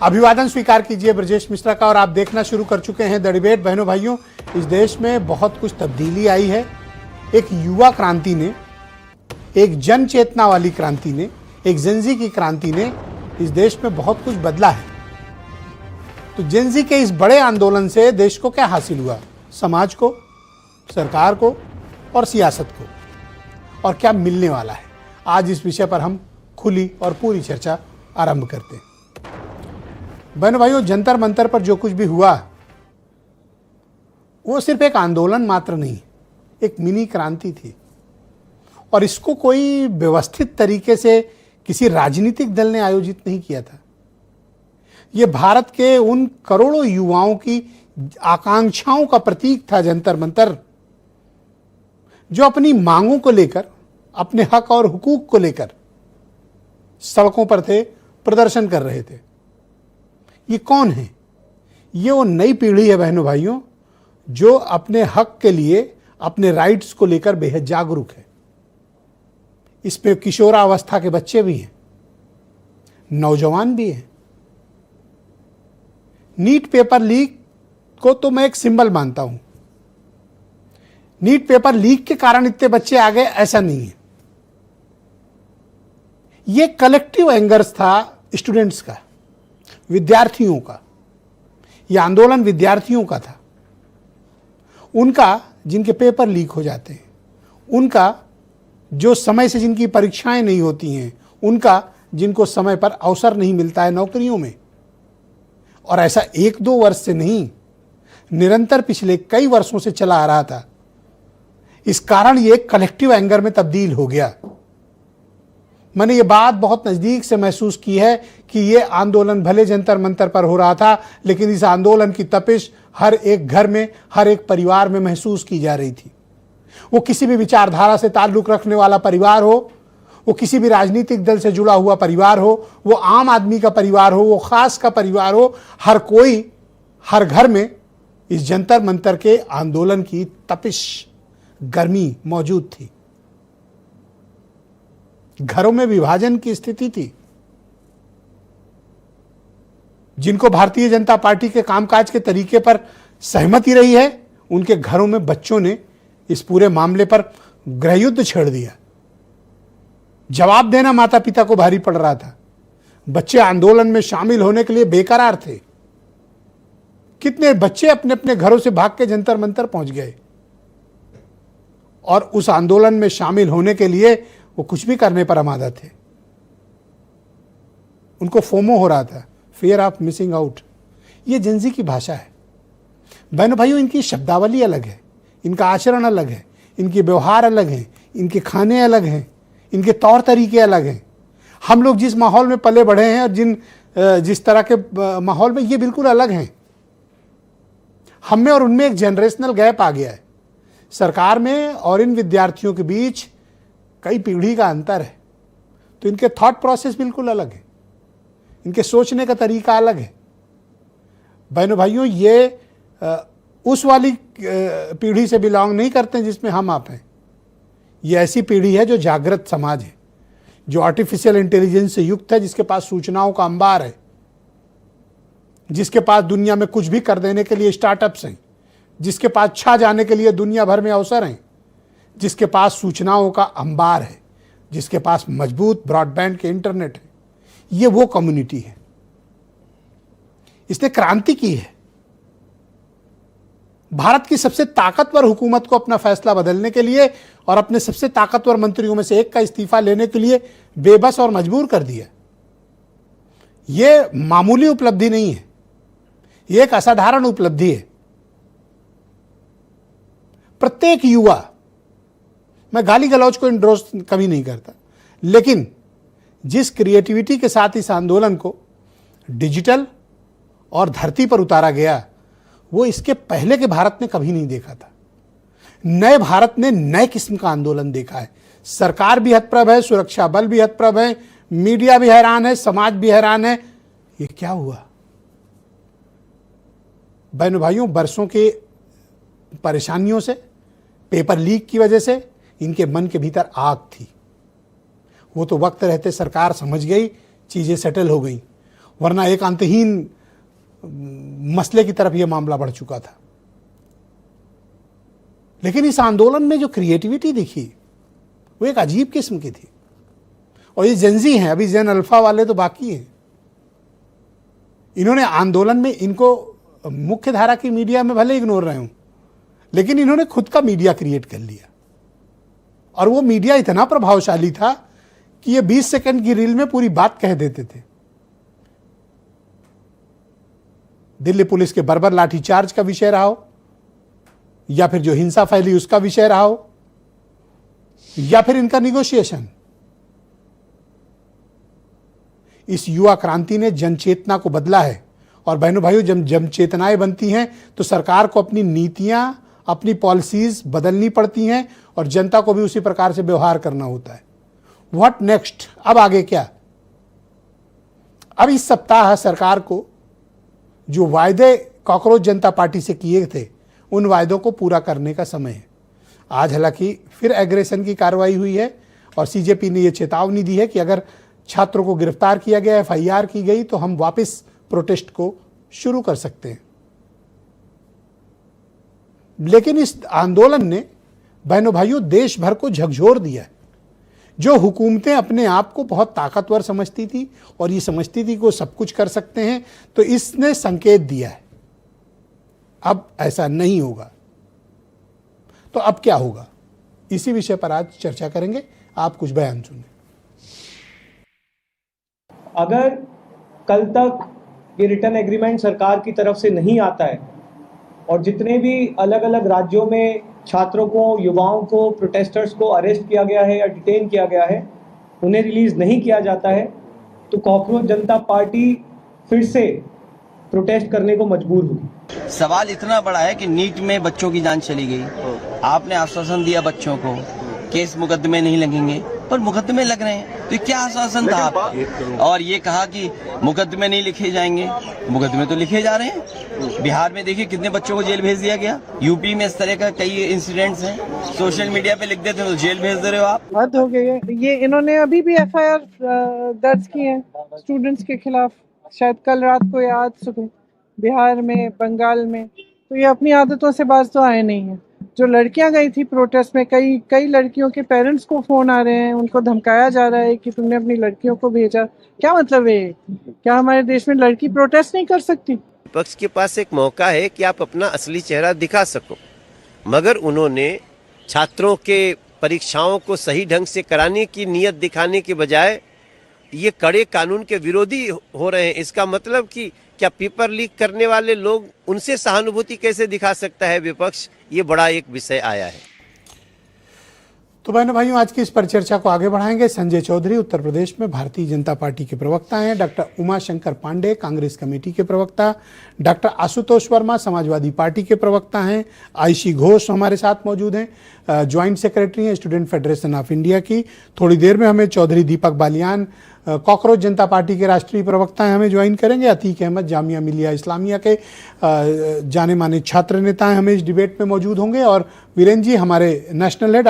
अभिवादन स्वीकार कीजिए ब्रजेश मिश्रा का और आप देखना शुरू कर चुके हैं द डिबेट। बहनों भाइयों, इस देश में बहुत कुछ तब्दीली आई है। एक युवा क्रांति ने, एक जन चेतना वाली क्रांति ने, एक जेनजी की क्रांति ने इस देश में बहुत कुछ बदला है। तो जेनजी के इस बड़े आंदोलन से देश को क्या हासिल हुआ? समाज को, सरकार को और सियासत को, और क्या मिलने वाला है? आज इस विषय पर हम खुली और पूरी चर्चा आरंभ करते हैं। बहनों भाइयों, जंतर मंतर पर जो कुछ भी हुआ वो सिर्फ एक आंदोलन मात्र नहीं, एक मिनी क्रांति थी। और इसको कोई व्यवस्थित तरीके से किसी राजनीतिक दल ने आयोजित नहीं किया था। ये भारत के उन करोड़ों युवाओं की आकांक्षाओं का प्रतीक था जंतर मंतर, जो अपनी मांगों को लेकर, अपने हक और हुकूक को लेकर सड़कों पर थे, प्रदर्शन कर रहे थे। ये कौन है? ये वो नई पीढ़ी है बहनों भाइयों, जो अपने हक के लिए, अपने राइट्स को लेकर बेहद जागरूक है। इसमें किशोरावस्था के बच्चे भी हैं, नौजवान भी हैं। नीट पेपर लीक को तो मैं एक सिंबल मानता हूं। नीट पेपर लीक के कारण इतने बच्चे आ गए, ऐसा नहीं है। ये कलेक्टिव एंगर्स था स्टूडेंट्स का, विद्यार्थियों का। यह आंदोलन विद्यार्थियों का था। उनका जिनके पेपर लीक हो जाते हैं, उनका जो समय से जिनकी परीक्षाएं नहीं होती हैं, उनका जिनको समय पर अवसर नहीं मिलता है नौकरियों में। और ऐसा 1-2 वर्ष से नहीं, निरंतर पिछले कई वर्षों से चला आ रहा था। इस कारण ये कलेक्टिव एंगर में तब्दील हो गया। मैंने ये बात बहुत नज़दीक से महसूस की है कि ये आंदोलन भले जंतर मंतर पर हो रहा था, लेकिन इस आंदोलन की तपिश हर एक घर में, हर एक परिवार में महसूस की जा रही थी। वो किसी भी विचारधारा से ताल्लुक़ रखने वाला परिवार हो, वो किसी भी राजनीतिक दल से जुड़ा हुआ परिवार हो, वो आम आदमी का परिवार हो, वो खास का परिवार हो, हर कोई, हर घर में इस जंतर मंतर के आंदोलन की तपिश, गर्मी मौजूद थी। घरों में विभाजन की स्थिति थी। जिनको भारतीय जनता पार्टी के कामकाज के तरीके पर सहमति रही है, उनके घरों में बच्चों ने इस पूरे मामले पर गृहयुद्ध छेड़ दिया। जवाब देना माता पिता को भारी पड़ रहा था। बच्चे आंदोलन में शामिल होने के लिए बेकरार थे। कितने बच्चे अपने अपने घरों से भाग के जंतर मंतर पहुंच गए और उस आंदोलन में शामिल होने के लिए वो कुछ भी करने पर आमादा थे। उनको फोमो हो रहा था, फियर ऑफ मिसिंग आउट। ये जेनजी की भाषा है बहनों भाइयों। इनकी शब्दावली अलग है, इनका आचरण अलग है, इनके व्यवहार अलग हैं, इनके खाने अलग हैं, इनके तौर तरीके अलग हैं। हम लोग जिस माहौल में पले बढ़े हैं और जिस तरह के माहौल में, ये बिल्कुल अलग हैं। हम में और उनमें एक जनरेशनल गैप आ गया है। सरकार में और इन विद्यार्थियों के बीच कई पीढ़ी का अंतर है। तो इनके थॉट प्रोसेस बिल्कुल अलग है, इनके सोचने का तरीका अलग है। बहनों भाइयों, ये उस वाली पीढ़ी से बिलोंग नहीं करते हैं जिसमें हम आप हैं। ये ऐसी पीढ़ी है जो जागृत समाज है, जो आर्टिफिशियल इंटेलिजेंस से युक्त है, जिसके पास सूचनाओं का अंबार है, जिसके पास दुनिया में कुछ भी कर देने के लिए स्टार्टअप्स हैं, जिसके पास छा जाने के लिए दुनिया भर में अवसर हैं, जिसके पास सूचनाओं का अंबार है, जिसके पास मजबूत ब्रॉडबैंड के इंटरनेट है। ये वो कम्युनिटी है। इसने क्रांति की है। भारत की सबसे ताकतवर हुकूमत को अपना फैसला बदलने के लिए और अपने सबसे ताकतवर मंत्रियों में से एक का इस्तीफा लेने के लिए बेबस और मजबूर कर दिया। यह मामूली उपलब्धि नहीं है, यह एक असाधारण उपलब्धि है। प्रत्येक युवा, मैं गाली गलौज को इंडोर्स कभी नहीं करता, लेकिन जिस क्रिएटिविटी के साथ इस आंदोलन को डिजिटल और धरती पर उतारा गया, वो इसके पहले के भारत ने कभी नहीं देखा था। नए भारत ने नए किस्म का आंदोलन देखा है। सरकार भी हतप्रभ है, सुरक्षा बल भी हतप्रभ है, मीडिया भी हैरान है, समाज भी हैरान है। ये क्या हुआ? बहनों भाइयों, बरसों के परेशानियों से, पेपर लीक की वजह से इनके मन के भीतर आग थी। वो तो वक्त रहते सरकार समझ गई, चीज़ें सेटल हो गई वरना एक अंतहीन मसले की तरफ यह मामला बढ़ चुका था। लेकिन इस आंदोलन में जो क्रिएटिविटी दिखी वो एक अजीब किस्म की थी। और ये जेनजी हैं, अभी जेन अल्फा वाले तो बाकी हैं। इन्होंने आंदोलन में, इनको मुख्य धारा की मीडिया में भले इग्नोर रहे हूं, लेकिन इन्होंने खुद का मीडिया क्रिएट कर लिया। और वो मीडिया इतना प्रभावशाली था कि ये 20 सेकंड की रील में पूरी बात कह देते थे। दिल्ली पुलिस के बर्बर लाठीचार्ज का विषय रहा हो, या फिर जो हिंसा फैली उसका विषय रहा हो, या फिर इनका निगोशिएशन। इस युवा क्रांति ने जनचेतना को बदला है। और बहनों भाइयों, जब जन चेतनाएं बनती हैं तो सरकार को अपनी नीतियां, अपनी पॉलिसीज बदलनी पड़ती हैं और जनता को भी उसी प्रकार से व्यवहार करना होता है। What next? अब आगे क्या? अब इस सप्ताह सरकार को जो वायदे कॉकरोच जनता पार्टी से किए थे, उन वायदों को पूरा करने का समय है। आज हालांकि फिर एग्रेशन की कार्रवाई हुई है और सीजेपी ने यह चेतावनी दी है कि अगर छात्रों को गिरफ्तार किया गया, एफआईआर की गई, तो हम वापस प्रोटेस्ट को शुरू कर सकते हैं। लेकिन इस आंदोलन ने बहनों भाइयों देश भर को झकझोर दिया है। जो हुकूमतें अपने आप को बहुत ताकतवर समझती थी और ये समझती थी कि वो सब कुछ कर सकते हैं, तो इसने संकेत दिया है अब ऐसा नहीं होगा। तो अब क्या होगा, इसी विषय पर आज चर्चा करेंगे। आप कुछ बयान सुनिए। अगर कल तक ये रिटर्न एग्रीमेंट सरकार की तरफ से नहीं आता है और जितने भी अलग अलग राज्यों में छात्रों को, युवाओं को, प्रोटेस्टर्स को अरेस्ट किया गया है या डिटेन किया गया है, उन्हें रिलीज नहीं किया जाता है, तो कॉकरोच जनता पार्टी फिर से प्रोटेस्ट करने को मजबूर हुई। सवाल इतना बड़ा है कि नीट में बच्चों की जान चली गई। आपने आश्वासन दिया बच्चों को केस मुकदमे नहीं लगेंगे, पर मुकदमे लग रहे हैं। तो क्या आश्वासन था आपका? और ये कहा कि मुकदमे नहीं लिखे जाएंगे, मुकदमे तो लिखे जा रहे हैं। बिहार में देखिए कितने बच्चों को जेल भेज दिया गया। यूपी में इस तरह का कई इंसिडेंट्स हैं, सोशल मीडिया पे लिख देते हो तो जेल भेज दे रहे हो आप। हद हो गई है। ये इन्होंने अभी भी एफआईआर दर्ज की है स्टूडेंट्स के खिलाफ, शायद कल रात को या आज सुबह, बिहार में, बंगाल में। तो ये अपनी आदतों से बाज तो आए नहीं है। जो लड़कियां गई थी प्रोटेस्ट में, कई लड़कियों के पेरेंट्स को फोन आ रहे हैं, उनको धमकाया जा रहा है कि तुमने अपनी लड़कियों को भेजा। क्या मतलब है? क्या हमारे देश में लड़की प्रोटेस्ट नहीं कर सकती? विपक्ष के पास एक मौका है कि आप अपना असली चेहरा दिखा सको, मगर उन्होंने छात्रों के परीक्षाओं को सही ढंग से कराने की नीयत दिखाने के बजाय ये कड़े कानून के विरोधी हो रहे हैं। इसका मतलब कि क्या पेपर लीक करने वाले लोग, उनसे सहानुभूति कैसे दिखा सकता है विपक्ष? ये बड़ा एक विषय आया है। तो बहनों भाइयों, आज की इस पर चर्चा को आगे बढ़ाएंगे संजय चौधरी, उत्तर प्रदेश में भारतीय जनता पार्टी के प्रवक्ता हैं, डॉक्टर उमाशंकर पांडे, कांग्रेस कमेटी के प्रवक्ता, डॉक्टर आशुतोष वर्मा, समाजवादी पार्टी के प्रवक्ता हैं, आयशी घोष हमारे साथ मौजूद हैं, ज्वाइंट सेक्रेटरी हैं स्टूडेंट फेडरेशन ऑफ इंडिया की। थोड़ी देर में हमें चौधरी दीपक बालियान, कॉकरोच जनता पार्टी के राष्ट्रीय प्रवक्ता हैं, हमें ज्वाइन करेंगे। अतीक अहमद, जामिया मिलिया इस्लामिया के जाने माने छात्र नेता हैं, हमें इस डिबेट में मौजूद होंगे। और वीरेंद्र जी हमारे नेशनल हेड,